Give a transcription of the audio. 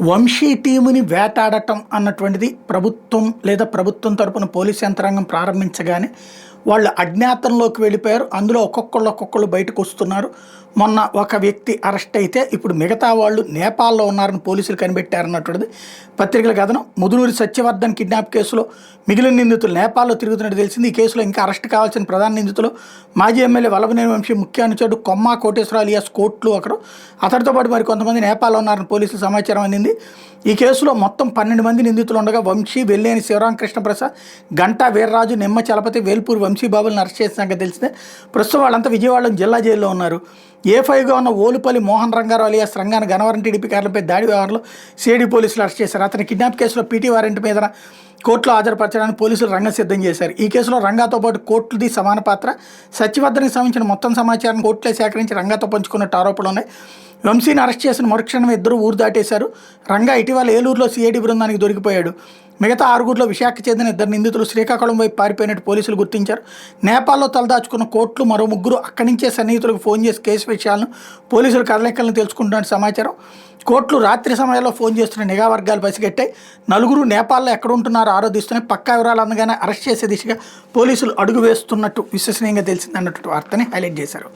వంశీ టీముని వేటాడటం అన్నటువంటిది ప్రభుత్వం లేదా ప్రభుత్వం తరపున పోలీస్ యంత్రాంగం ప్రారంభించగానే వాళ్ళు అజ్ఞాతంలోకి వెళ్ళిపోయారు. అందులో ఒక్కొక్కళ్ళు బయటకు వస్తున్నారు. మొన్న ఒక వ్యక్తి అరెస్ట్ అయితే ఇప్పుడు మిగతా వాళ్ళు నేపాల్లో ఉన్నారని పోలీసులు కనిపెట్టారన్నటువంటిది పత్రికల కథనం. ముదునూరి సత్యవర్ధన్ కిడ్నాప్ కేసులో మిగిలిన నిందితులు నేపాల్లో తిరుగుతున్నట్టు తెలిసింది. ఈ కేసులో ఇంకా అరెస్ట్ కావాల్సిన ప్రధాన నిందితులు మాజీ ఎమ్మెల్యే వల్లభనేని వంశీ, ముఖ్య అనుచరుడు కొమ్మ కోటేశ్వరరావు అలియాస్ కోట్లు ఒకరు. అతడితో పాటు మరి కొంతమంది నేపాల్లో ఉన్నారని పోలీసులు సమాచారం అందింది. ఈ కేసులో మొత్తం 12 మంది నిందితులు ఉండగా వంశీ, వెల్లేని శివరామకృష్ణ ప్రసాద్, గంటా వీర్రాజు, నిమ్మ చలపతి, వేల్పూర్ వంశీబాబులను అరెస్ట్ చేసిన సంగతి తెలిసిందే. ప్రస్తుతం వాళ్ళంతా విజయవాడ జిల్లా జైల్లో ఉన్నారు. A5గా ఉన్న ఓలుపల్లి మోహన్ రంగారావు అలియాస్ రంగాన గనవరం టీడీపీ కార్యాలయంపై దాడి వ్యవహారంలో సిఐడి పోలీసులు అరెస్ట్ చేశారు. అతని కిడ్నాప్ కేసులో పీటీ వారెంట్ మీద కోర్టులో హాజరుపరచడానికి పోలీసులు రంగం సిద్ధం చేశారు. ఈ కేసులో రంగాతో పాటు కోర్టుది సమాన పాత్ర. సత్యవర్ధన్కి సంబంధించిన మొత్తం సమాచారాన్ని కోర్టులో సేకరించి రంగాతో పంచుకున్నట్టు ఆరోపణలు ఉన్నాయి. వంశీని అరెస్ట్ చేసిన మరుక్షణం ఇద్దరు ఊరు దాటేశారు. రంగా ఇటీవల ఏలూరులో సిఐడి బృందానికి దొరికిపోయాడు. మిగతా 6గురిలో విశాఖ చెందిన 2 నిందితులు శ్రీకాకుళం వైపు పారిపోయినట్టు పోలీసులు గుర్తించారు. నేపాల్లో తలదాచుకున్న కోర్టులు మరో 3 అక్కడి నుంచే సన్నిహితులకు ఫోన్ చేసి కేసు విషయాలను పోలీసులు కదలికలను తెలుసుకుంటున్నట్టు సమాచారం. కోర్టులు రాత్రి సమయాల్లో ఫోన్ చేస్తున్న నిఘా వర్గాలు పసిగట్టాయి. 4 నేపాల్లో ఎక్కడుంటున్నారో ఆరోధిస్తున్నాయి. పక్కా వివరాలు అందగానే అరెస్ట్ చేసే దిశగా పోలీసులు అడుగు వేస్తున్నట్టు విశ్వసనీయంగా తెలిసిందన్నట్టు వార్తని హైలైట్ చేశారు.